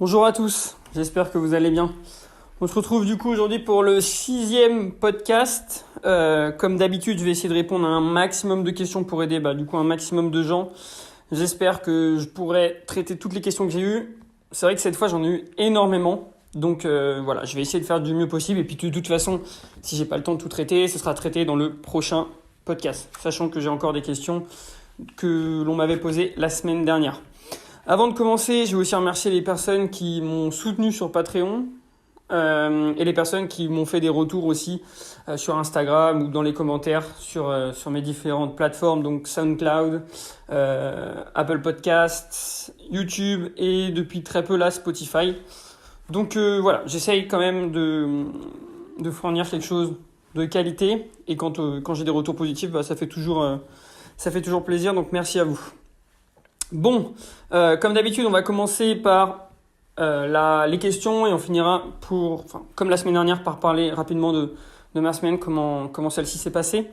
Bonjour à tous, j'espère que vous allez bien. On se retrouve du coup aujourd'hui pour le 6e podcast. Comme d'habitude, je vais essayer de répondre à un maximum de questions pour aider un maximum de gens. J'espère que je pourrai traiter toutes les questions que j'ai eues. C'est vrai que cette fois, j'en ai eu énormément. Donc voilà, je vais essayer de faire du mieux possible. Et puis de toute façon, si j'ai pas le temps de tout traiter, ce sera traité dans le prochain podcast. Sachant que j'ai encore des questions que l'on m'avait posées la semaine dernière. Avant de commencer, je vais aussi remercier les personnes qui m'ont soutenu sur Patreon et les personnes qui m'ont fait des retours aussi sur Instagram ou dans les commentaires sur mes différentes plateformes, donc SoundCloud, Apple Podcasts, YouTube et depuis très peu là Spotify. Donc voilà, j'essaye quand même de fournir quelque chose de qualité et quand j'ai des retours positifs, ça fait toujours plaisir, donc merci à vous. Bon, comme d'habitude, on va commencer par les questions et on finira comme la semaine dernière, par parler rapidement de ma semaine, comment celle-ci s'est passée.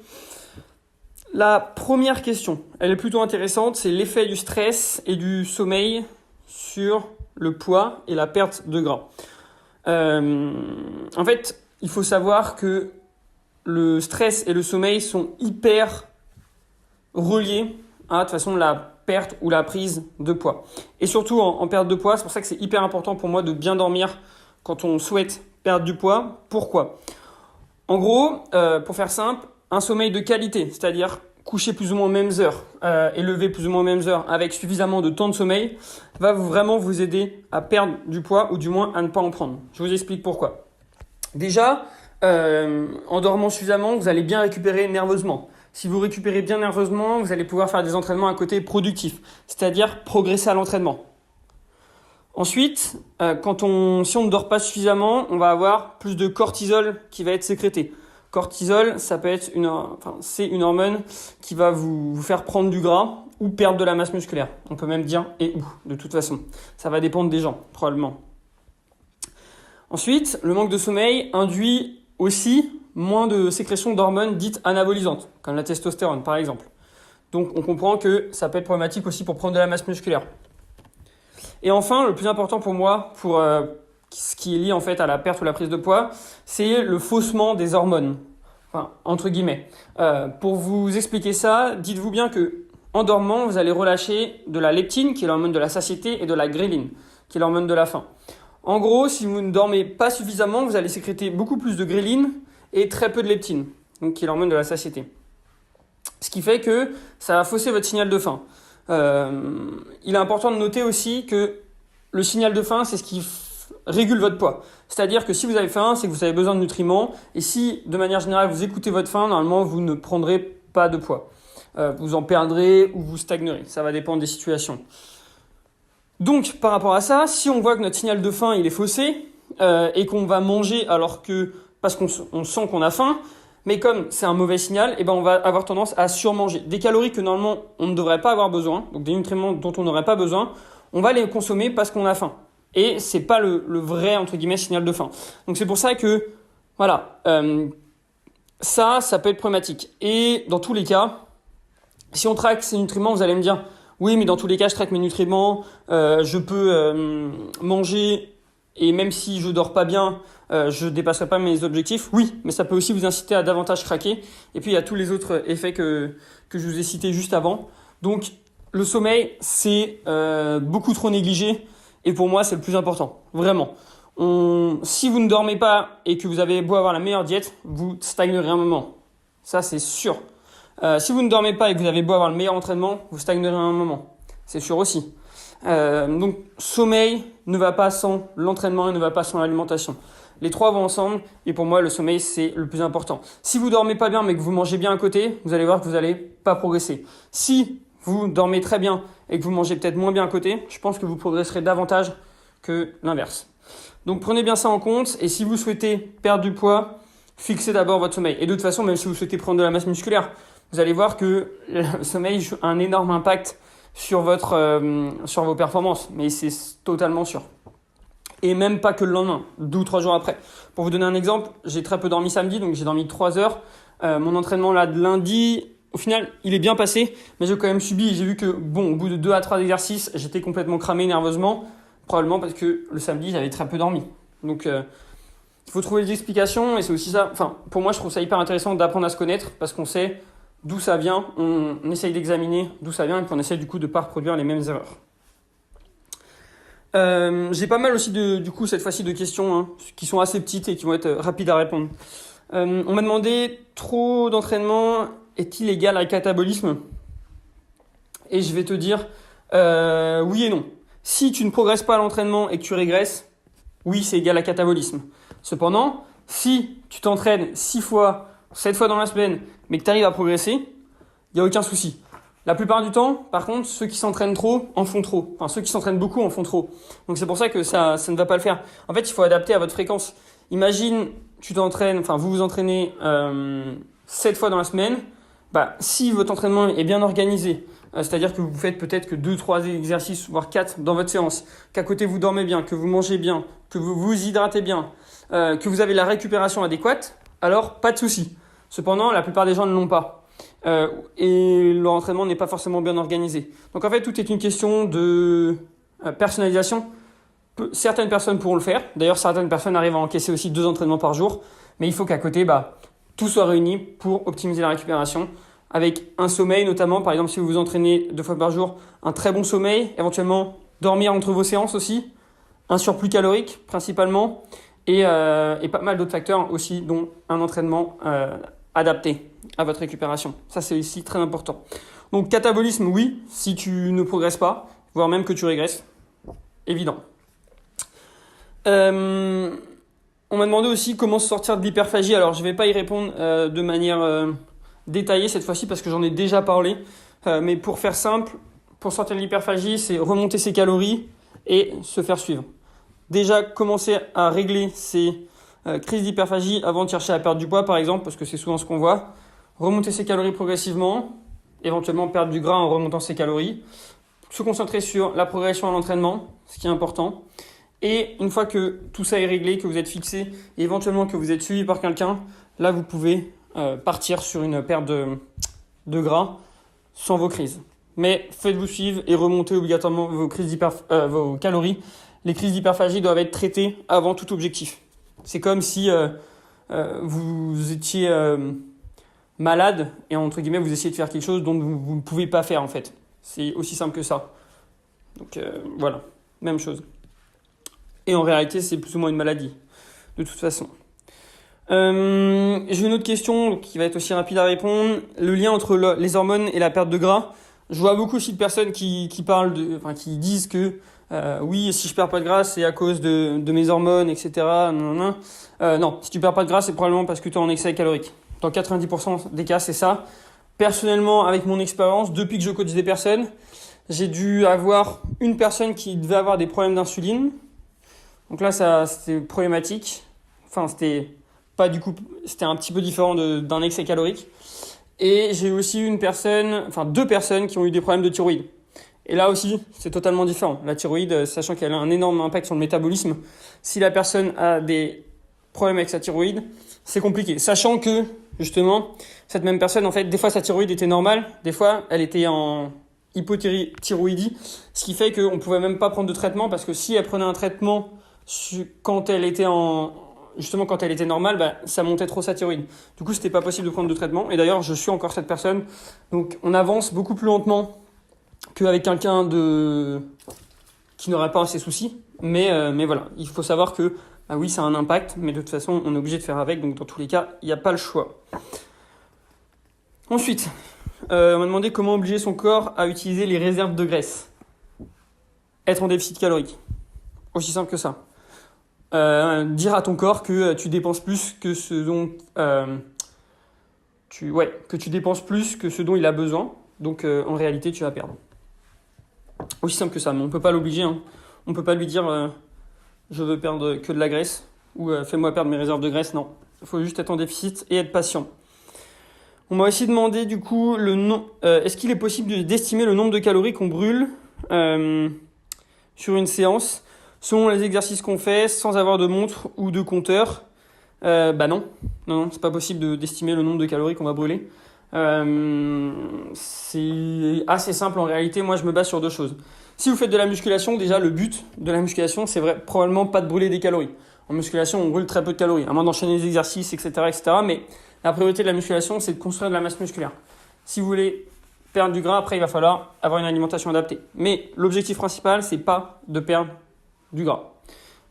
La première question, elle est plutôt intéressante, c'est l'effet du stress et du sommeil sur le poids et la perte de gras. En fait, il faut savoir que le stress et le sommeil sont hyper reliés à de toute façon la perte ou la prise de poids. Et surtout en perte de poids, c'est pour ça que c'est hyper important pour moi de bien dormir quand on souhaite perdre du poids. Pourquoi ? En gros, pour faire simple, un sommeil de qualité, c'est-à-dire coucher plus ou moins aux mêmes heures et lever plus ou moins aux mêmes heures avec suffisamment de temps de sommeil, va vraiment vous aider à perdre du poids ou du moins à ne pas en prendre. Je vous explique pourquoi. Déjà, en dormant suffisamment, vous allez bien récupérer nerveusement. Si vous récupérez bien nerveusement, vous allez pouvoir faire des entraînements à côté productifs, c'est-à-dire progresser à l'entraînement. Ensuite, si on ne dort pas suffisamment, on va avoir plus de cortisol qui va être sécrété. Cortisol, ça peut être c'est une hormone qui va vous faire prendre du gras ou perdre de la masse musculaire. On peut même dire de toute façon. Ça va dépendre des gens, probablement. Ensuite, le manque de sommeil induit aussi moins de sécrétion d'hormones dites anabolisantes, comme la testostérone par exemple. Donc on comprend que ça peut être problématique aussi pour prendre de la masse musculaire. Et enfin, le plus important pour moi, pour ce qui est lié en fait à la perte ou la prise de poids, c'est le faussement des hormones, entre guillemets. Pour vous expliquer ça, dites-vous bien que en dormant, vous allez relâcher de la leptine, qui est l'hormone de la satiété, et de la gréline, qui est l'hormone de la faim. En gros, si vous ne dormez pas suffisamment, vous allez sécréter beaucoup plus de gréline et très peu de leptine, donc qui est l'hormone de la satiété. Ce qui fait que ça va fausser votre signal de faim. Il est important de noter aussi que le signal de faim, c'est ce qui régule votre poids. C'est-à-dire que si vous avez faim, c'est que vous avez besoin de nutriments. Et si, de manière générale, vous écoutez votre faim, normalement, vous ne prendrez pas de poids. Vous en perdrez ou vous stagnerez. Ça va dépendre des situations. Donc, par rapport à ça, si on voit que notre signal de faim, il est faussé et qu'on va manger parce qu'on sent qu'on a faim, mais comme c'est un mauvais signal, on va avoir tendance à surmanger. Des calories que normalement on ne devrait pas avoir besoin, donc des nutriments dont on n'aurait pas besoin, on va les consommer parce qu'on a faim. Et c'est pas le vrai, entre guillemets, signal de faim. Donc c'est pour ça que, ça peut être problématique. Et dans tous les cas, si on traque ces nutriments, vous allez me dire, oui, mais dans tous les cas, je traque mes nutriments, je peux manger et même si je dors pas bien, je dépasserai pas mes objectifs. Oui, mais ça peut aussi vous inciter à davantage craquer. Et puis il y a tous les autres effets que je vous ai cités juste avant. Donc le sommeil, c'est beaucoup trop négligé et pour moi c'est le plus important, vraiment. Si vous ne dormez pas et que vous avez beau avoir la meilleure diète, vous stagnerez un moment. Ça c'est sûr. Si vous ne dormez pas et que vous avez beau avoir le meilleur entraînement, vous stagnerez un moment. C'est sûr aussi. Donc sommeil ne va pas sans l'entraînement et ne va pas sans l'alimentation. Les trois vont ensemble et pour moi le sommeil c'est le plus important. Si vous dormez pas bien mais que vous mangez bien à côté, vous allez voir que vous n'allez pas progresser. Si vous dormez très bien et que vous mangez peut-être moins bien à côté, je pense que vous progresserez davantage que l'inverse. Donc prenez bien ça en compte et si vous souhaitez perdre du poids, fixez d'abord votre sommeil. Et de toute façon, même si vous souhaitez prendre de la masse musculaire, vous allez voir que le sommeil a un énorme impact sur vos performances, mais c'est totalement sûr. Et même pas que le lendemain, 2 ou 3 jours après. Pour vous donner un exemple, j'ai très peu dormi samedi, donc j'ai dormi 3 heures. Mon entraînement là de lundi, au final, il est bien passé, mais j'ai quand même subi. J'ai vu que, au bout de 2 à 3 exercices, j'étais complètement cramé nerveusement probablement parce que le samedi, j'avais très peu dormi. Donc, il faut trouver des explications et c'est aussi ça. Enfin, pour moi, je trouve ça hyper intéressant d'apprendre à se connaître parce qu'on sait d'où ça vient, on essaye d'examiner d'où ça vient et puis on essaie du coup de ne pas reproduire les mêmes erreurs. J'ai pas mal aussi du coup cette fois-ci de questions qui sont assez petites et qui vont être rapides à répondre. On m'a demandé trop d'entraînement est-il égal à catabolisme? Et je vais te dire oui et non. Si tu ne progresses pas à l'entraînement et que tu régresses, oui, c'est égal à catabolisme. Cependant, si tu t'entraînes 6 fois, 7 fois dans la semaine, mais que tu arrives à progresser, il n'y a aucun souci. La plupart du temps, par contre, ceux qui s'entraînent trop en font trop. Enfin, ceux qui s'entraînent beaucoup en font trop. Donc c'est pour ça que ça ne va pas le faire. En fait, il faut adapter à votre fréquence. Imagine, tu t'entraînes, enfin vous vous entraînez 7 fois dans la semaine. Si votre entraînement est bien organisé, c'est-à-dire que vous faites peut-être que 2-3 exercices, voire 4 dans votre séance, qu'à côté vous dormez bien, que vous mangez bien, que vous vous hydratez bien, que vous avez la récupération adéquate, alors pas de souci. Cependant, la plupart des gens ne l'ont pas. Et leur entraînement n'est pas forcément bien organisé. Donc en fait, tout est une question de personnalisation. Certaines personnes pourront le faire. D'ailleurs, certaines personnes arrivent à encaisser aussi 2 entraînements par jour. Mais il faut qu'à côté, tout soit réuni pour optimiser la récupération. Avec un sommeil notamment, par exemple, si vous vous entraînez 2 fois par jour, un très bon sommeil, éventuellement dormir entre vos séances aussi, un surplus calorique principalement, et pas mal d'autres facteurs aussi, dont un entraînement adapté à votre récupération. Ça, c'est ici très important. Donc, catabolisme, oui, si tu ne progresses pas, voire même que tu régresses. Évident. On m'a demandé aussi comment se sortir de l'hyperphagie. Alors, je ne vais pas y répondre de manière détaillée cette fois-ci parce que j'en ai déjà parlé. Mais pour faire simple, pour sortir de l'hyperphagie, c'est remonter ses calories et se faire suivre. Déjà, commencer à régler ces crises d'hyperphagie avant de chercher à perdre du poids, par exemple, parce que c'est souvent ce qu'on voit. Remonter ses calories progressivement, éventuellement perdre du gras en remontant ses calories. Se concentrer sur la progression à l'entraînement, ce qui est important. Et une fois que tout ça est réglé, que vous êtes fixé, et éventuellement que vous êtes suivi par quelqu'un, là vous pouvez partir sur une perte de gras sans vos crises. Mais faites-vous suivre et remontez obligatoirement vos calories. Les crises d'hyperphagie doivent être traitées avant tout objectif. C'est comme si vous étiez malade et entre guillemets vous essayez de faire quelque chose dont vous ne pouvez pas faire en fait. C'est aussi simple que ça. Donc voilà, même chose. Et en réalité, c'est plus ou moins une maladie, de toute façon. J'ai une autre question qui va être aussi rapide à répondre. Le lien entre les hormones et la perte de gras. Je vois beaucoup aussi de personnes qui parlent qui disent que oui, si je perds pas de gras, c'est à cause de mes hormones, etc. Non, si tu perds pas de gras, c'est probablement parce que tu es en excès calorique. Dans 90% des cas, c'est ça. Personnellement, avec mon expérience, depuis que je coach des personnes, j'ai dû avoir une personne qui devait avoir des problèmes d'insuline. Donc là, c'était problématique. Enfin, c'était un petit peu différent d'un excès calorique. Et j'ai aussi deux personnes qui ont eu des problèmes de thyroïde. Et là aussi, c'est totalement différent. La thyroïde, sachant qu'elle a un énorme impact sur le métabolisme, si la personne a des problèmes avec sa thyroïde, c'est compliqué. Sachant que, justement, cette même personne, en fait, des fois sa thyroïde était normale, des fois elle était en hypothyroïdie, ce qui fait qu'on pouvait même pas prendre de traitement parce que si elle prenait un traitement quand elle était normale, ça montait trop sa thyroïde. Du coup, c'était pas possible de prendre de traitement. Et d'ailleurs, je suis encore cette personne. Donc, on avance beaucoup plus lentement qu'avec quelqu'un qui n'aurait pas ces soucis. Mais voilà, il faut savoir que oui, ça a un impact, mais de toute façon, on est obligé de faire avec. Donc, dans tous les cas, il n'y a pas le choix. Ensuite, on m'a demandé comment obliger son corps à utiliser les réserves de graisse. Être en déficit calorique. Aussi simple que ça. Dire à ton corps que tu dépenses plus que ce dont il a besoin. Donc en réalité, tu vas perdre. Aussi simple que ça, mais on peut pas l'obliger. On peut pas lui dire je veux perdre que de la graisse ou fais-moi perdre mes réserves de graisse. Non, il faut juste être en déficit et être patient. On m'a aussi demandé du coup est-ce qu'il est possible d'estimer le nombre de calories qu'on brûle sur une séance selon les exercices qu'on fait, sans avoir de montre ou de compteur? Non, c'est pas possible d'estimer le nombre de calories qu'on va brûler. C'est assez simple en réalité. Moi, je me base sur 2 choses. Si vous faites de la musculation, déjà le but de la musculation, c'est probablement pas de brûler des calories. En musculation, on brûle très peu de calories, à moins d'enchaîner les exercices, etc. Mais la priorité de la musculation, c'est de construire de la masse musculaire. Si vous voulez perdre du gras, après, il va falloir avoir une alimentation adaptée. Mais l'objectif principal, c'est pas de perdre du gras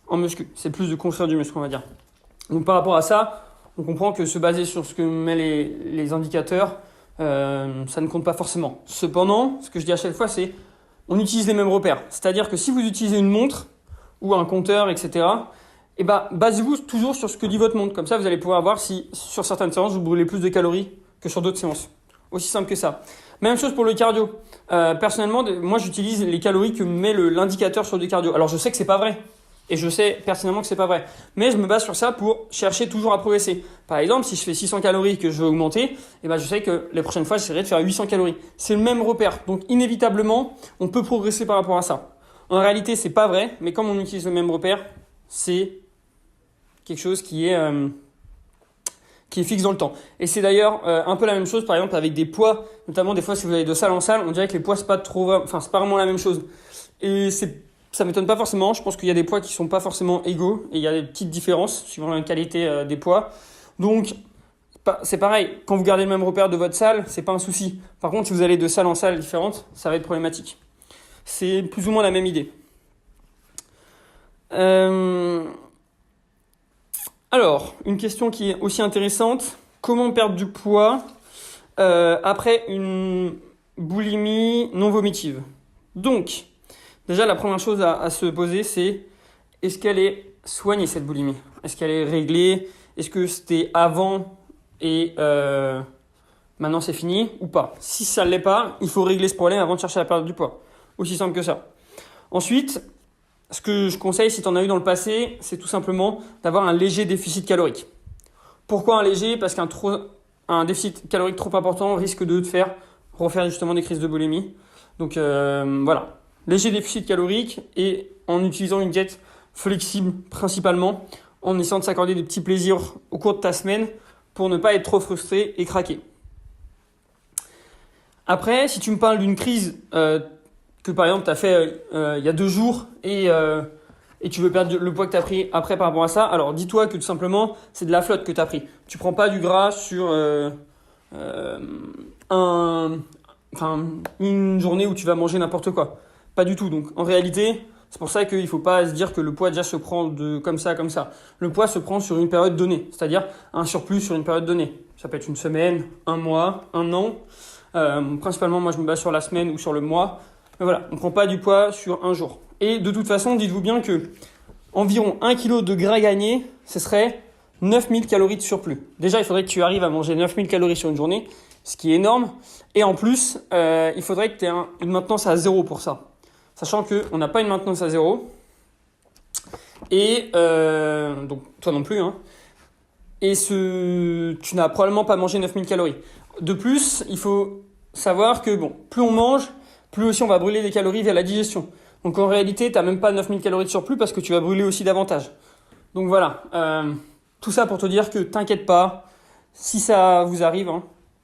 en muscu. C'est plus de construire du muscle, on va dire. Donc, par rapport à ça, on comprend que se baser sur ce que mettent les indicateurs, ça ne compte pas forcément. Cependant, ce que je dis à chaque fois, c'est on utilise les mêmes repères. C'est-à-dire que si vous utilisez une montre ou un compteur, etc., et basez-vous toujours sur ce que dit votre montre. Comme ça, vous allez pouvoir voir si sur certaines séances, vous brûlez plus de calories que sur d'autres séances. Aussi simple que ça. Même chose pour le cardio. Personnellement, moi, j'utilise les calories que met l'indicateur sur du cardio. Alors, je sais que c'est pas vrai. Et je sais personnellement que c'est pas vrai. Mais je me base sur ça pour chercher toujours à progresser. Par exemple, si je fais 600 calories et que je veux augmenter, je sais que les prochaines fois, j'essaierai de faire 800 calories. C'est le même repère. Donc, inévitablement, on peut progresser par rapport à ça. En réalité, c'est pas vrai. Mais comme on utilise le même repère, c'est quelque chose qui est fixe dans le temps. Et c'est d'ailleurs un peu la même chose, par exemple, avec des poids. Notamment, des fois, si vous allez de salle en salle, on dirait que les poids, c'est pas vraiment la même chose. Et ça m'étonne pas forcément. Je pense qu'il y a des poids qui sont pas forcément égaux. Et il y a des petites différences suivant la qualité des poids. Donc, c'est pareil. Quand vous gardez le même repère de votre salle, c'est pas un souci. Par contre, si vous allez de salle en salle différentes, ça va être problématique. C'est plus ou moins la même idée. Alors, une question qui est aussi intéressante. Comment perdre du poids après une boulimie non vomitive? Donc, déjà, la première chose à se poser, c'est est-ce qu'elle est soignée, cette boulimie? Est-ce qu'elle est réglée? Est-ce que c'était avant et maintenant c'est fini ou pas? Si ça ne l'est pas, il faut régler ce problème avant de chercher à perdre du poids. Aussi simple que ça. Ensuite, ce que je conseille, si tu en as eu dans le passé, c'est tout simplement d'avoir un léger déficit calorique. Pourquoi un léger? Parce qu'un déficit calorique trop important risque de te faire refaire justement des crises de boulimie. Donc voilà, léger déficit calorique et en utilisant une diète flexible principalement, en essayant de s'accorder des petits plaisirs au cours de ta semaine pour ne pas être trop frustré et craquer. Après, si tu me parles d'une crise que par exemple tu as fait il y a 2 jours et tu veux perdre le poids que tu as pris après par rapport à ça, alors dis-toi que tout simplement c'est de la flotte que tu as pris. Tu prends pas du gras sur une journée où tu vas manger n'importe quoi. Pas du tout. Donc en réalité, c'est pour ça qu'il ne faut pas se dire que le poids déjà se prend comme ça. Le poids se prend sur une période donnée, c'est-à-dire un surplus sur une période donnée. Ça peut être une semaine, un mois, un an. Principalement, moi je me base sur la semaine ou sur le mois. Mais voilà, on ne prend pas du poids sur un jour. Et de toute façon, dites-vous bien que environ 1 kg de gras gagné, ce serait 9000 calories de surplus. Déjà, il faudrait que tu arrives à manger 9000 calories sur une journée, ce qui est énorme. Et en plus, il faudrait que tu aies une maintenance à 0 pour ça. Sachant qu'on n'a pas une maintenance à 0. Et donc, toi non plus. Et tu n'as probablement pas mangé 9000 calories. De plus, il faut savoir que plus on mange, plus aussi on va brûler des calories via la digestion. Donc en réalité, tu n'as même pas 9000 calories de surplus parce que tu vas brûler aussi davantage. Donc voilà, tout ça pour te dire que t'inquiète pas, si ça vous arrive,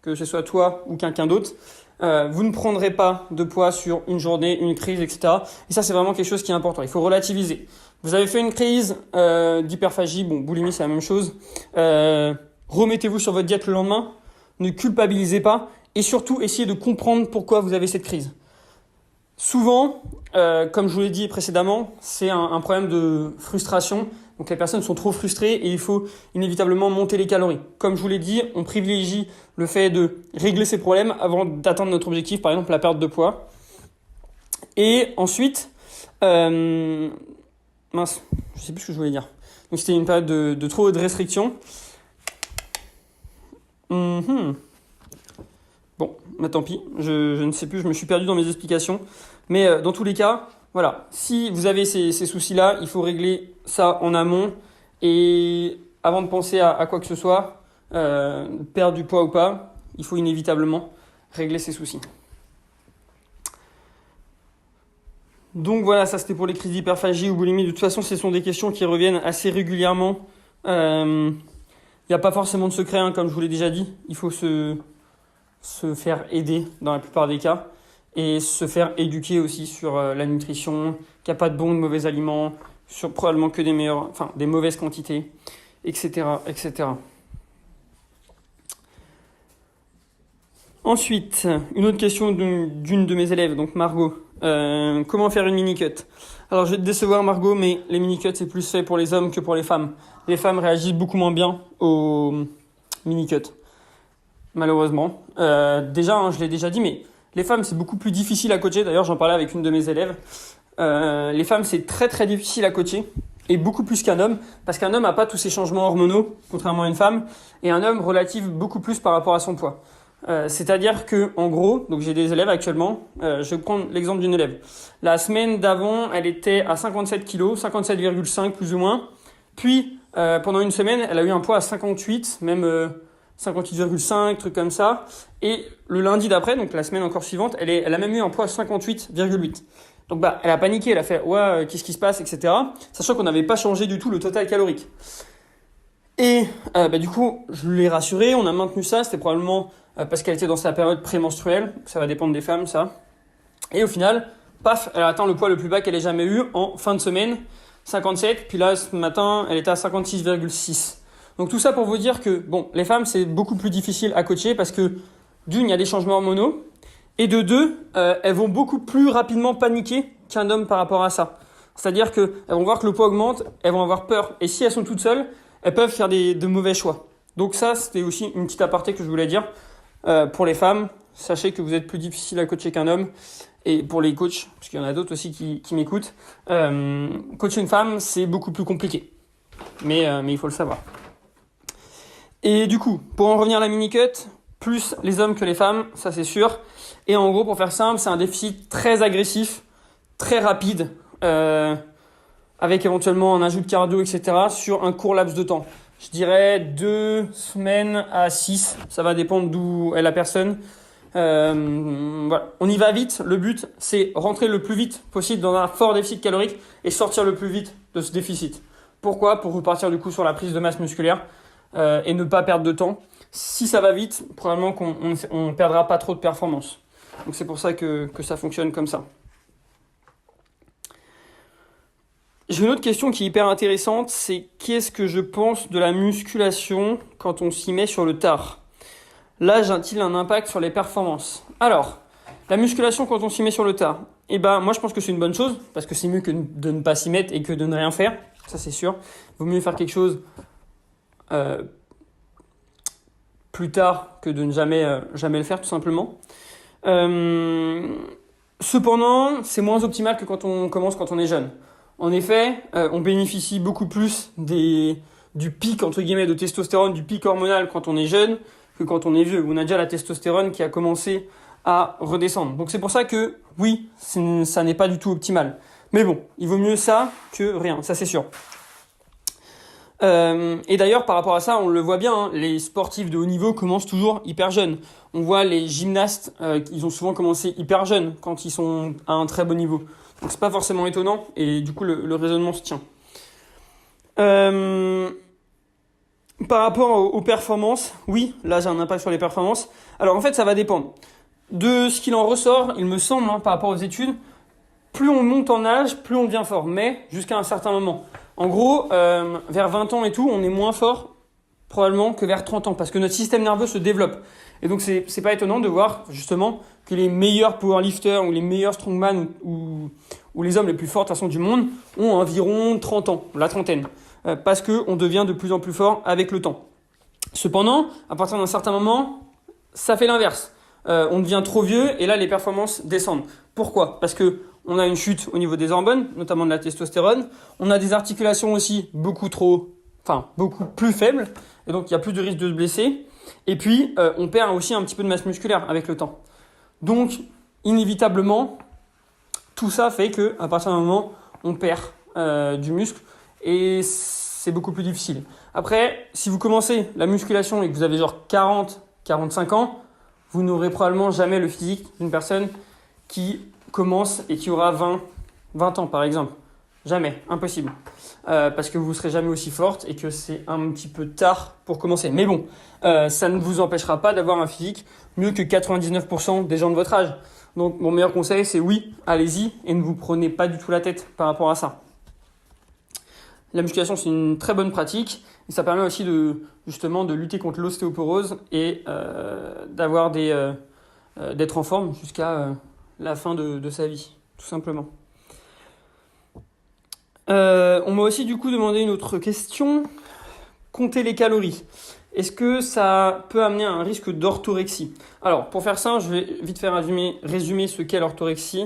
que ce soit toi ou quelqu'un d'autre, vous ne prendrez pas de poids sur une journée, une crise, etc. Et ça, c'est vraiment quelque chose qui est important. Il faut relativiser. Vous avez fait une crise d'hyperphagie, boulimie, c'est la même chose. Remettez-vous sur votre diète le lendemain. Ne culpabilisez pas. Et surtout, essayez de comprendre pourquoi vous avez cette crise. Souvent, comme je vous l'ai dit précédemment, c'est un problème de frustration. Donc les personnes sont trop frustrées et il faut inévitablement monter les calories. Comme je vous l'ai dit, on privilégie le fait de régler ces problèmes avant d'atteindre notre objectif, par exemple la perte de poids. Et ensuite, je sais plus ce que je voulais dire. Donc c'était une période de trop de restrictions. Bon, tant pis, je ne sais plus, je me suis perdu dans mes explications. Mais dans tous les cas, voilà, si vous avez ces soucis-là, il faut régler ça en amont. Et avant de penser à quoi que ce soit, perdre du poids ou pas, il faut inévitablement régler ces soucis. Donc voilà, ça c'était pour les crises d'hyperphagie ou boulimie. De toute façon, ce sont des questions qui reviennent assez régulièrement. Il n'y a pas forcément de secret, comme je vous l'ai déjà dit. Il faut se faire aider dans la plupart des cas. et se faire éduquer aussi sur la nutrition, qu'il n'y a pas de bons ou de mauvais aliments, sur probablement que des mauvaises quantités, etc., etc. Ensuite, une autre question d'une de mes élèves, donc Margot. Comment faire une mini-cut? Alors, je vais te décevoir, Margot, mais les mini-cuts, c'est plus fait pour les hommes que pour les femmes. Les femmes réagissent beaucoup moins bien aux mini-cuts, malheureusement. Déjà, je l'ai déjà dit, mais les femmes, c'est beaucoup plus difficile à coacher. D'ailleurs, j'en parlais avec une de mes élèves. Les femmes, c'est très très difficile à coacher, et beaucoup plus qu'un homme, parce qu'un homme n'a pas tous ces changements hormonaux, contrairement à une femme, et un homme relative beaucoup plus par rapport à son poids. C'est-à-dire que, en gros, donc j'ai des élèves actuellement, je vais prendre l'exemple d'une élève. La semaine d'avant, elle était à 57 kg, 57,5 plus ou moins. Puis, pendant une semaine, elle a eu un poids à 58, même 58,5, truc comme ça. Et le lundi d'après, donc la semaine encore suivante, elle a même eu un poids à 58,8. Donc elle a paniqué, elle a fait ouais, qu'est-ce qui se passe, etc. Sachant qu'on n'avait pas changé du tout le total calorique. Et du coup, je l'ai rassurée, on a maintenu ça, c'était probablement parce qu'elle était dans sa période prémenstruelle, ça va dépendre des femmes ça. Et au final, paf, elle a atteint le poids le plus bas qu'elle ait jamais eu en fin de semaine, 57, puis là ce matin, elle était à 56,6. Donc tout ça pour vous dire que bon, les femmes c'est beaucoup plus difficile à coacher parce que d'une, il y a des changements hormonaux, et de deux, elles vont beaucoup plus rapidement paniquer qu'un homme par rapport à ça. C'est-à-dire qu'elles vont voir que le poids augmente, elles vont avoir peur, et si elles sont toutes seules, elles peuvent faire de mauvais choix. Donc ça, c'était aussi une petite aparté que je voulais dire. Pour les femmes, sachez que vous êtes plus difficile à coacher qu'un homme. Et pour les coachs, parce qu'il y en a d'autres aussi qui m'écoutent, coacher une femme, c'est beaucoup plus compliqué. Mais il faut le savoir. Et du coup, pour en revenir à la mini-cut, plus les hommes que les femmes, ça c'est sûr. Et en gros, pour faire simple, c'est un déficit très agressif, très rapide, avec éventuellement un ajout de cardio, etc., sur un court laps de temps. Je dirais 2 semaines à 6, ça va dépendre d'où est la personne. Voilà. On y va vite, le but c'est rentrer le plus vite possible dans un fort déficit calorique et sortir le plus vite de ce déficit. Pourquoi? Pour repartir du coup sur la prise de masse musculaire et ne pas perdre de temps. Si ça va vite, probablement qu'on ne perdra pas trop de performance. Donc c'est pour ça que ça fonctionne comme ça. J'ai une autre question qui est hyper intéressante, c'est qu'est-ce que je pense de la musculation quand on s'y met sur le tard? L'âge a-t-il un impact sur les performances? Alors, la musculation quand on s'y met sur le tard, moi je pense que c'est une bonne chose, parce que c'est mieux que de ne pas s'y mettre et que de ne rien faire, ça c'est sûr. Il vaut mieux faire quelque chose plus tard que de ne jamais le faire tout simplement. Cependant, c'est moins optimal que quand on commence quand on est jeune. En effet, on bénéficie beaucoup plus du pic entre guillemets de testostérone, du pic hormonal quand on est jeune que quand on est vieux. On a déjà la testostérone qui a commencé à redescendre. Donc c'est pour ça que oui, ça n'est pas du tout optimal. Mais bon, il vaut mieux ça que rien, ça c'est sûr. Et d'ailleurs, par rapport à ça, on le voit bien, les sportifs de haut niveau commencent toujours hyper jeunes. On voit les gymnastes, ils ont souvent commencé hyper jeunes quand ils sont à un très bon niveau. Donc c'est pas forcément étonnant et du coup le raisonnement se tient. Par rapport aux performances, oui, là j'ai un impact sur les performances. Alors en fait ça va dépendre. De ce qu'il en ressort, il me semble, par rapport aux études, plus on monte en âge, plus on devient fort, mais jusqu'à un certain moment. En gros, vers 20 ans et tout, on est moins fort probablement que vers 30 ans parce que notre système nerveux se développe. Et donc c'est pas étonnant de voir justement que les meilleurs powerlifters ou les meilleurs strongman ou les hommes les plus forts de toute façon du monde ont environ 30 ans, la trentaine, parce qu'on devient de plus en plus fort avec le temps. Cependant, à partir d'un certain moment, ça fait l'inverse. On devient trop vieux et là les performances descendent. Pourquoi? Parce que on a une chute au niveau des hormones, notamment de la testostérone. On a des articulations aussi beaucoup plus faibles, et donc il y a plus de risque de se blesser. Et puis on perd aussi un petit peu de masse musculaire avec le temps. Donc inévitablement, tout ça fait que à partir d'un moment, on perd du muscle et c'est beaucoup plus difficile. Après, si vous commencez la musculation et que vous avez genre 40, 45 ans, vous n'aurez probablement jamais le physique d'une personne qui commence et qui aura 20 ans par exemple. Jamais, impossible. Parce que vous ne serez jamais aussi forte et que c'est un petit peu tard pour commencer. Mais bon, ça ne vous empêchera pas d'avoir un physique mieux que 99% des gens de votre âge. Donc mon meilleur conseil, c'est oui, allez-y et ne vous prenez pas du tout la tête par rapport à ça. La musculation, c'est une très bonne pratique et ça permet aussi justement de lutter contre l'ostéoporose et d'être en forme jusqu'à la fin de sa vie, tout simplement. On m'a aussi du coup demandé une autre question. Compter les calories. Est-ce que ça peut amener à un risque d'orthorexie? Alors, pour faire ça, je vais vite faire résumer ce qu'est l'orthorexie.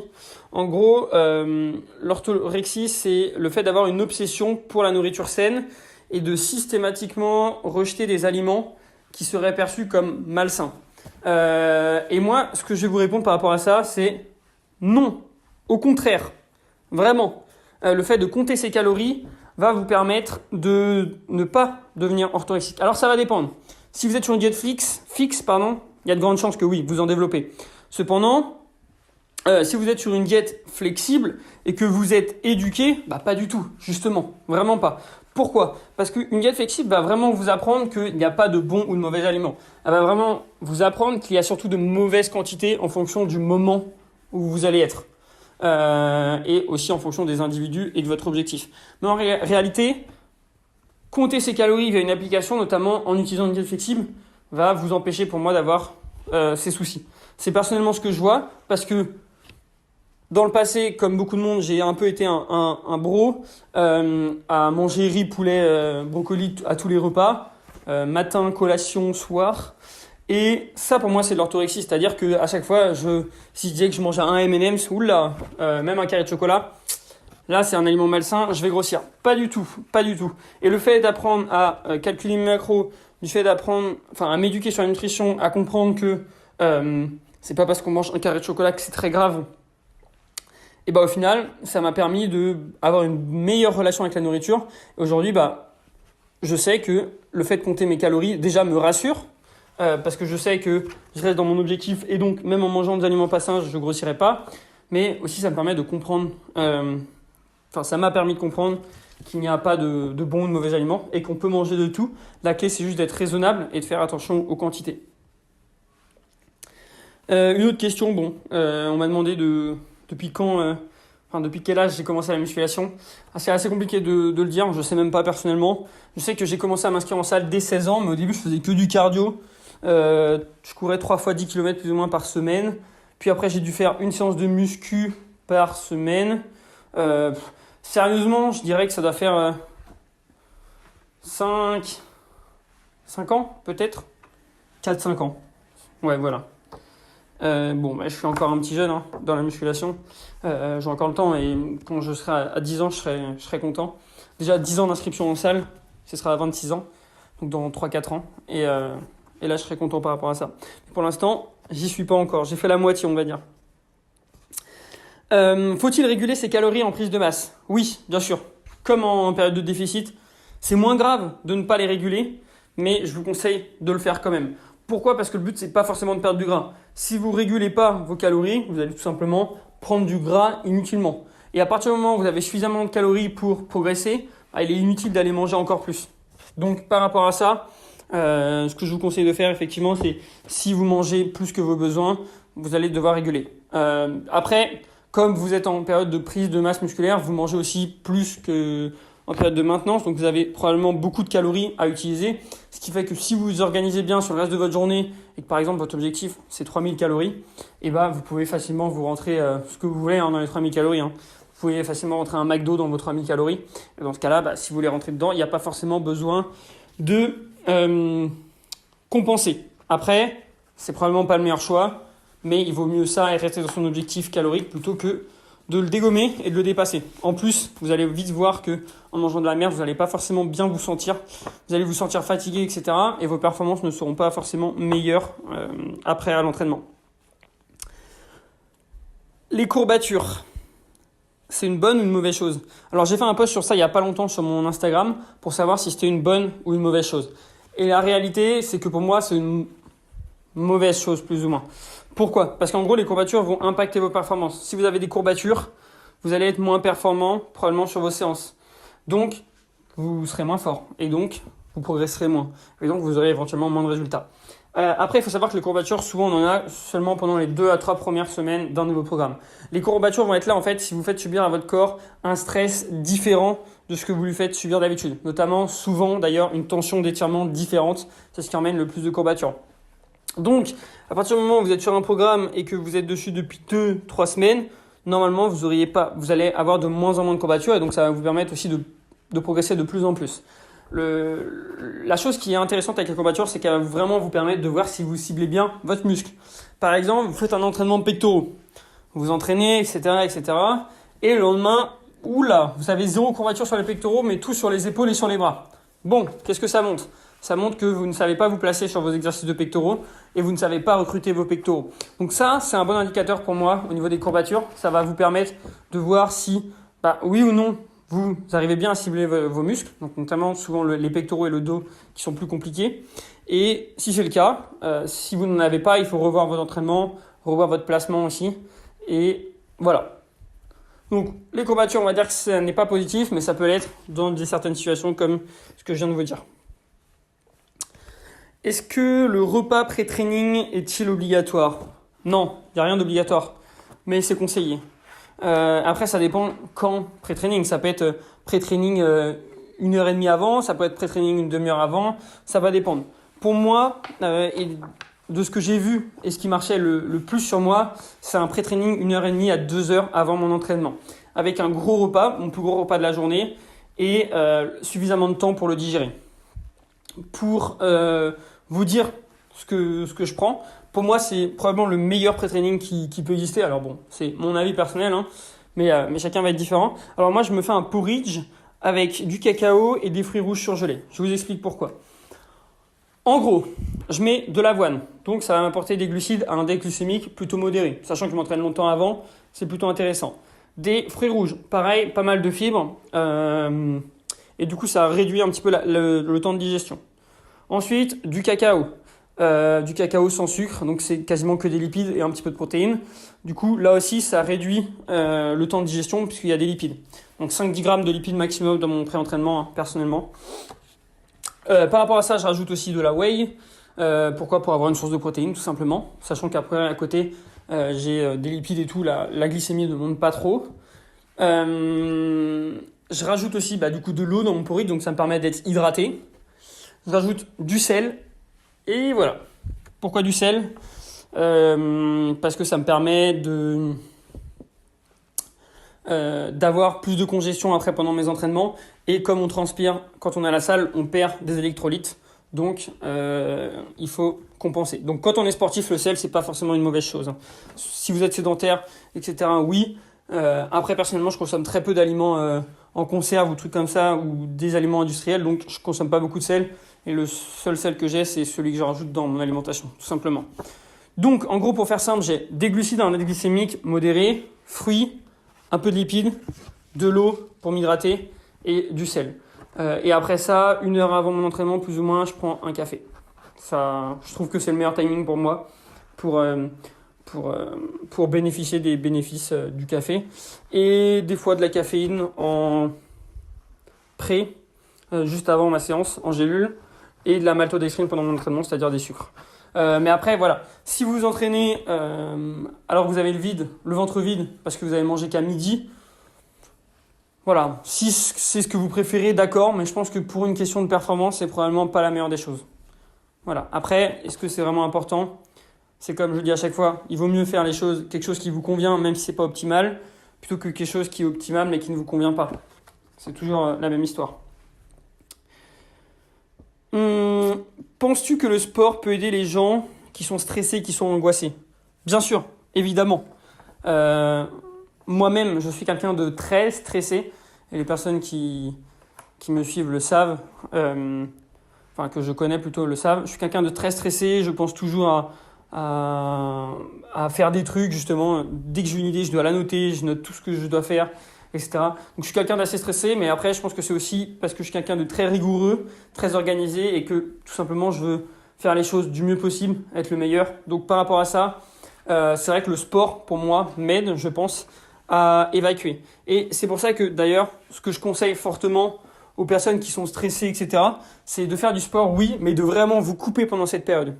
En gros, l'orthorexie, c'est le fait d'avoir une obsession pour la nourriture saine et de systématiquement rejeter des aliments qui seraient perçus comme malsains. Et moi, ce que je vais vous répondre par rapport à ça, c'est non. Au contraire, vraiment. Le fait de compter ses calories va vous permettre de ne pas devenir orthorexique. Alors ça va dépendre. Si vous êtes sur une diète fixe, il y a de grandes chances que oui, vous en développez. Cependant, si vous êtes sur une diète flexible et que vous êtes éduqué, pas du tout, justement, vraiment pas. Pourquoi? Parce qu'une diète flexible va vraiment vous apprendre qu'il n'y a pas de bons ou de mauvais aliments. Elle va vraiment vous apprendre qu'il y a surtout de mauvaises quantités en fonction du moment où vous allez être. Et aussi en fonction des individus et de votre objectif. Mais en réalité, compter ses calories via une application, notamment en utilisant une diète flexible, va vous empêcher pour moi d'avoir ces soucis. C'est personnellement ce que je vois, parce que dans le passé, comme beaucoup de monde, j'ai un peu été un bro à manger riz, poulet, brocoli à tous les repas, matin, collation, soir. Et ça, pour moi, c'est de l'orthorexie. C'est-à-dire qu'à chaque fois, si je disais que je mangeais un M&M's, même un carré de chocolat, là, c'est un aliment malsain, je vais grossir. Pas du tout. Et le fait d'apprendre à calculer mes macros, du fait à m'éduquer sur la nutrition, à comprendre que c'est pas parce qu'on mange un carré de chocolat que c'est très grave. Et au final, ça m'a permis d'avoir une meilleure relation avec la nourriture. Et aujourd'hui, je sais que le fait de compter mes calories, déjà, me rassure. Parce que je sais que je reste dans mon objectif et donc même en mangeant des aliments pas sains, je ne grossirai pas. Mais aussi ça me permet de comprendre, ça m'a permis de comprendre qu'il n'y a pas de bons ou de mauvais aliments et qu'on peut manger de tout. La clé c'est juste d'être raisonnable et de faire attention aux quantités. Une autre question, on m'a demandé depuis quel âge j'ai commencé la musculation. C'est assez compliqué de le dire, je ne sais même pas personnellement. Je sais que j'ai commencé à m'inscrire en salle dès 16 ans, mais au début je faisais que du cardio. Je courais 3 fois 10 km plus ou moins par semaine. Puis après, j'ai dû faire une séance de muscu par semaine. Sérieusement, je dirais que ça doit faire 5 ans, peut-être 4-5 ans. Ouais, voilà. Je suis encore un petit jeune dans la musculation. J'ai encore le temps et quand je serai à 10 ans, je serai content. Déjà, 10 ans d'inscription en salle, ce sera à 26 ans, donc dans 3-4 ans. Et là, je serai content par rapport à ça. Pour l'instant, j'y suis pas encore. J'ai fait la moitié, on va dire. Faut-il réguler ses calories en prise de masse? Oui, bien sûr. Comme en période de déficit, c'est moins grave de ne pas les réguler, mais je vous conseille de le faire quand même. Pourquoi? Parce que le but, c'est pas forcément de perdre du gras. Si vous régulez pas vos calories, vous allez tout simplement prendre du gras inutilement. Et à partir du moment où vous avez suffisamment de calories pour progresser, il est inutile d'aller manger encore plus. Donc, par rapport à ça, ce que je vous conseille de faire, effectivement, c'est si vous mangez plus que vos besoins, vous allez devoir réguler. Après, comme vous êtes en période de prise de masse musculaire, vous mangez aussi plus qu'en période de maintenance, donc vous avez probablement beaucoup de calories à utiliser, ce qui fait que si vous vous organisez bien sur le reste de votre journée et que par exemple votre objectif c'est 3000 calories, vous pouvez facilement vous rentrer ce que vous voulez dans les 3000 calories. Vous pouvez facilement rentrer un McDo dans vos 3000 calories. Et dans ce cas-là, si vous voulez rentrer dedans, il n'y a pas forcément besoin de compenser. Après, c'est probablement pas le meilleur choix, mais il vaut mieux ça et rester dans son objectif calorique plutôt que de le dégommer et de le dépasser. En plus, vous allez vite voir que en mangeant de la merde, vous n'allez pas forcément bien vous sentir. Vous allez vous sentir fatigué, etc. Et vos performances ne seront pas forcément meilleures après à l'entraînement. Les courbatures, c'est une bonne ou une mauvaise chose? Alors j'ai fait un post sur ça il n'y a pas longtemps sur mon Instagram pour savoir si c'était une bonne ou une mauvaise chose. Et la réalité, c'est que pour moi, c'est une mauvaise chose plus ou moins. Pourquoi? Parce qu'en gros, les courbatures vont impacter vos performances. Si vous avez des courbatures, vous allez être moins performant probablement sur vos séances. Donc, vous serez moins fort et donc, vous progresserez moins. Et donc, vous aurez éventuellement moins de résultats. Après, il faut savoir que les courbatures, souvent, on en a seulement pendant les 2 à 3 premières semaines d'un nouveau programme. Les courbatures vont être là, en fait, si vous faites subir à votre corps un stress différent de ce que vous lui faites subir d'habitude. Notamment, souvent, d'ailleurs, une tension d'étirement différente. C'est ce qui emmène le plus de courbatures. Donc, à partir du moment où vous êtes sur un programme et que vous êtes dessus depuis 2-3 semaines, normalement, vous allez avoir de moins en moins de courbatures et donc ça va vous permettre aussi de progresser de plus en plus. La chose qui est intéressante avec la courbature, c'est qu'elle va vraiment vous permettre de voir si vous ciblez bien votre muscle. Par exemple, vous faites un entraînement de pectoraux, vous vous entraînez, etc., etc. Et le lendemain, oula, vous avez 0 courbature sur les pectoraux, mais tout sur les épaules et sur les bras. Bon, qu'est-ce que ça montre ? Ça montre que vous ne savez pas vous placer sur vos exercices de pectoraux et vous ne savez pas recruter vos pectoraux. Donc ça, c'est un bon indicateur pour moi au niveau des courbatures. Ça va vous permettre de voir si, oui ou non, vous arrivez bien à cibler vos muscles, donc notamment souvent les pectoraux et le dos qui sont plus compliqués. Et si c'est le cas, si vous n'en avez pas, il faut revoir votre entraînement, revoir votre placement aussi. Et voilà. Donc les courbatures, on va dire que ça n'est pas positif, mais ça peut l'être dans certaines situations comme ce que je viens de vous dire. Est-ce que le repas pré-training est-il obligatoire ? Non, il n'y a rien d'obligatoire, mais c'est conseillé. Après, ça dépend quand pré-training. Ça peut être pré-training 1h30 avant, ça peut être pré-training une demi-heure avant, ça va dépendre. Pour moi, et de ce que j'ai vu et ce qui marchait le plus sur moi, c'est un pré-training 1h30 à 2h avant mon entraînement. Avec un gros repas, mon plus gros repas de la journée, et suffisamment de temps pour le digérer. Pour vous dire ce que je prends, pour moi, c'est probablement le meilleur pré-training qui peut exister. Alors bon, c'est mon avis personnel, hein, mais chacun va être différent. Alors moi, je me fais un porridge avec du cacao et des fruits rouges surgelés. Je vous explique pourquoi. En gros, je mets de l'avoine, donc ça va m'apporter des glucides à un index glycémique plutôt modéré. Sachant que je m'entraîne longtemps avant, c'est plutôt intéressant. Des fruits rouges, pareil, pas mal de fibres, et du coup ça réduit un petit peu le temps de digestion. Ensuite, du cacao. Du cacao sans sucre, donc c'est quasiment que des lipides et un petit peu de protéines. Du coup, là aussi, ça réduit le temps de digestion puisqu'il y a des lipides. Donc 5-10 grammes de lipides maximum dans mon pré-entraînement, hein, personnellement. Par rapport à ça, je rajoute aussi de la whey. Pourquoi ? Pour avoir une source de protéines, tout simplement. Sachant qu'après, à côté, j'ai des lipides et tout, la glycémie ne monte pas trop. Je rajoute aussi du coup de l'eau dans mon porridge, donc ça me permet d'être hydraté. Je rajoute du sel. Et voilà. Pourquoi du sel ? Parce que ça me permet d'avoir plus de congestion après pendant mes entraînements. Et comme on transpire quand on est à la salle, on perd des électrolytes. Donc, il faut compenser. Donc, quand on est sportif, le sel, c'est pas forcément une mauvaise chose. Si vous êtes sédentaire, etc., oui. Après, personnellement, je consomme très peu d'aliments en conserve ou trucs comme ça, ou des aliments industriels. Donc, je consomme pas beaucoup de sel. Et le seul sel que j'ai, c'est celui que je rajoute dans mon alimentation, tout simplement. Donc, en gros, pour faire simple, j'ai des glucides à un index glycémique modéré, fruits, un peu de lipides, de l'eau pour m'hydrater et du sel. Et après ça, 1 heure avant mon entraînement, plus ou moins, je prends un café. Ça, je trouve que c'est le meilleur timing pour moi pour bénéficier des bénéfices du café. Et des fois de la caféine en pré, juste avant ma séance, en gélule. Et de la maltodextrine pendant mon entraînement, c'est-à-dire des sucres. Mais après, voilà, si vous vous entraînez alors que vous avez le ventre vide, parce que vous avez mangé qu'à midi, voilà, si c'est ce que vous préférez, d'accord, mais je pense que pour une question de performance, c'est probablement pas la meilleure des choses. Voilà, après, est-ce que c'est vraiment important ? C'est comme je le dis à chaque fois, il vaut mieux faire quelque chose qui vous convient, même si c'est pas optimal, plutôt que quelque chose qui est optimal, mais qui ne vous convient pas. C'est toujours la même histoire. Penses-tu que le sport peut aider les gens qui sont stressés, qui sont angoissés ? Bien sûr, évidemment. Moi-même, je suis quelqu'un de très stressé, et les personnes qui me suivent le savent, que je connais plutôt le savent. Je suis quelqu'un de très stressé, je pense toujours à faire des trucs, justement. Dès que j'ai une idée, je dois la noter, je note tout ce que je dois faire, etc. Donc je suis quelqu'un d'assez stressé, mais après je pense que c'est aussi parce que je suis quelqu'un de très rigoureux, très organisé et que tout simplement je veux faire les choses du mieux possible, être le meilleur. Donc par rapport à ça, c'est vrai que le sport pour moi m'aide, je pense, à évacuer. Et c'est pour ça que d'ailleurs, ce que je conseille fortement aux personnes qui sont stressées, etc., c'est de faire du sport, oui, mais de vraiment vous couper pendant cette période.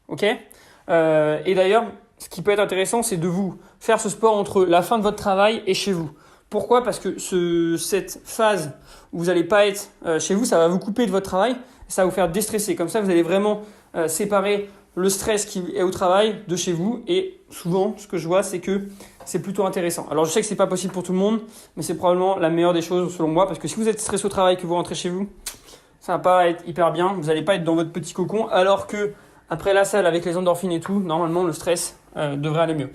ok. Et d'ailleurs, ce qui peut être intéressant, c'est de vous faire ce sport entre la fin de votre travail et chez vous. Pourquoi ? Parce que cette phase où vous n'allez pas être chez vous, ça va vous couper de votre travail, ça va vous faire déstresser. Comme ça, vous allez vraiment séparer le stress qui est au travail de chez vous. Et souvent, ce que je vois, c'est que c'est plutôt intéressant. Alors, je sais que c'est pas possible pour tout le monde, mais c'est probablement la meilleure des choses selon moi. Parce que si vous êtes stressé au travail et que vous rentrez chez vous, ça va pas être hyper bien. Vous n'allez pas être dans votre petit cocon. Alors que après la salle, avec les endorphines et tout, normalement, le stress devrait aller mieux.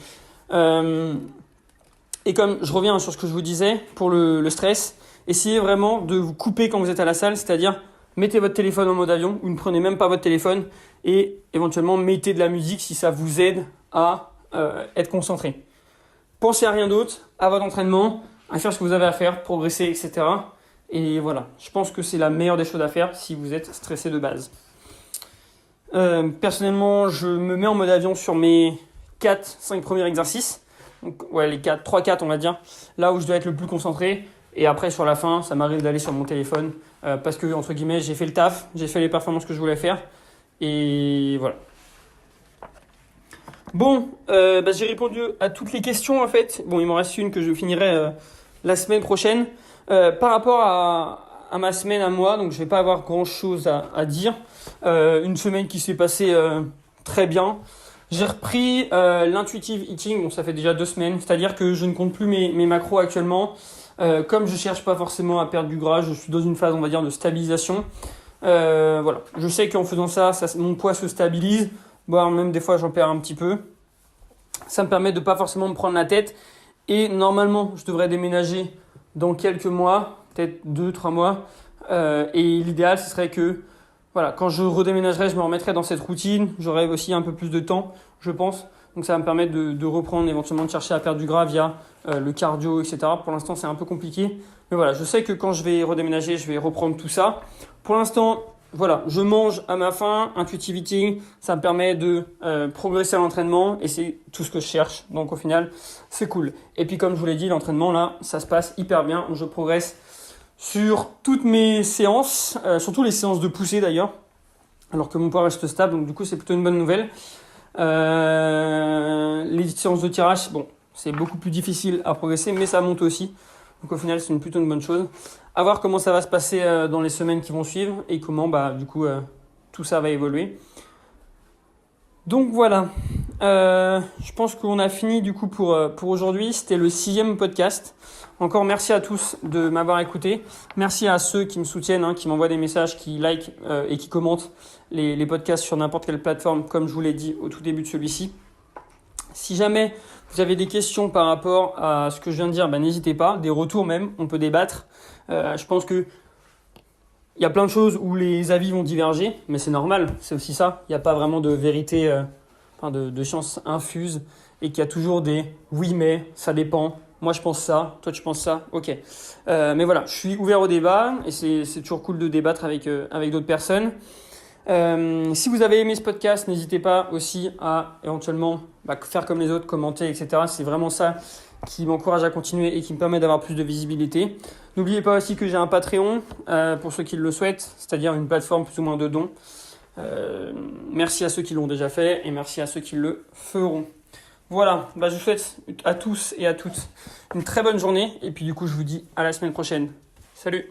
Et comme je reviens sur ce que je vous disais pour le stress, essayez vraiment de vous couper quand vous êtes à la salle, c'est-à-dire mettez votre téléphone en mode avion ou ne prenez même pas votre téléphone et éventuellement mettez de la musique si ça vous aide à être concentré. Pensez à rien d'autre, à votre entraînement, à faire ce que vous avez à faire, progresser, etc. Et voilà, je pense que c'est la meilleure des choses à faire si vous êtes stressé de base. Personnellement, je me mets en mode avion sur mes 4-5 premiers exercices. Donc, ouais, les 3-4 on va dire, là où je dois être le plus concentré. Et après, sur la fin, ça m'arrive d'aller sur mon téléphone parce que, entre guillemets, j'ai fait le taf, j'ai fait les performances que je voulais faire. Et voilà. Bon, j'ai répondu à toutes les questions en fait. Bon, il m'en reste une que je finirai la semaine prochaine. Par rapport à ma semaine à moi, donc je vais pas avoir grand chose à dire. Une semaine qui s'est passée très bien. J'ai repris l'intuitive eating, bon ça fait déjà 2 semaines, c'est-à-dire que je ne compte plus mes macros actuellement. Comme je cherche pas forcément à perdre du gras, je suis dans une phase on va dire de stabilisation. Voilà, je sais qu'en faisant ça, mon poids se stabilise, voire même des fois j'en perds un petit peu. Ça me permet de pas forcément me prendre la tête et normalement je devrais déménager dans quelques mois, peut-être 2-3 mois. Et l'idéal ce serait que voilà, quand je redéménagerai, je me remettrai dans cette routine. J'aurai aussi un peu plus de temps, je pense. Donc ça va me permettre de reprendre, éventuellement de chercher à perdre du gras via le cardio, etc. Pour l'instant, c'est un peu compliqué. Mais voilà, je sais que quand je vais redéménager, je vais reprendre tout ça. Pour l'instant, voilà, je mange à ma faim, intuitive eating. Ça me permet de progresser à l'entraînement et c'est tout ce que je cherche. Donc au final, c'est cool. Et puis comme je vous l'ai dit, l'entraînement là, ça se passe hyper bien. Je progresse sur toutes mes séances, surtout les séances de poussée d'ailleurs, alors que mon poids reste stable, donc du coup c'est plutôt une bonne nouvelle. Les séances de tirage, bon, c'est beaucoup plus difficile à progresser, mais ça monte aussi. Donc au final c'est plutôt une bonne chose. À voir comment ça va se passer dans les semaines qui vont suivre et comment tout ça va évoluer. Donc voilà, je pense qu'on a fini du coup pour aujourd'hui. C'était le 6e podcast. Encore merci à tous de m'avoir écouté. Merci à ceux qui me soutiennent, qui m'envoient des messages, qui likent et qui commentent les podcasts sur n'importe quelle plateforme, comme je vous l'ai dit au tout début de celui-ci. Si jamais vous avez des questions par rapport à ce que je viens de dire, n'hésitez pas. Des retours même, on peut débattre. Je pense que il y a plein de choses où les avis vont diverger, mais c'est normal, c'est aussi ça. Il n'y a pas vraiment de vérité, de science infuse et qu'il y a toujours des « oui mais »,« ça dépend »,« moi je pense ça »,« toi tu penses ça », ok. Mais voilà, je suis ouvert au débat et c'est toujours cool de débattre avec d'autres personnes. Si vous avez aimé ce podcast, n'hésitez pas aussi à éventuellement faire comme les autres, commenter, etc. C'est vraiment ça qui m'encourage à continuer et qui me permet d'avoir plus de visibilité. N'oubliez pas aussi que j'ai un Patreon pour ceux qui le souhaitent, c'est-à-dire une plateforme plus ou moins de dons. Merci à ceux qui l'ont déjà fait et merci à ceux qui le feront. Voilà, je vous souhaite à tous et à toutes une très bonne journée et puis du coup je vous dis à la semaine prochaine. Salut!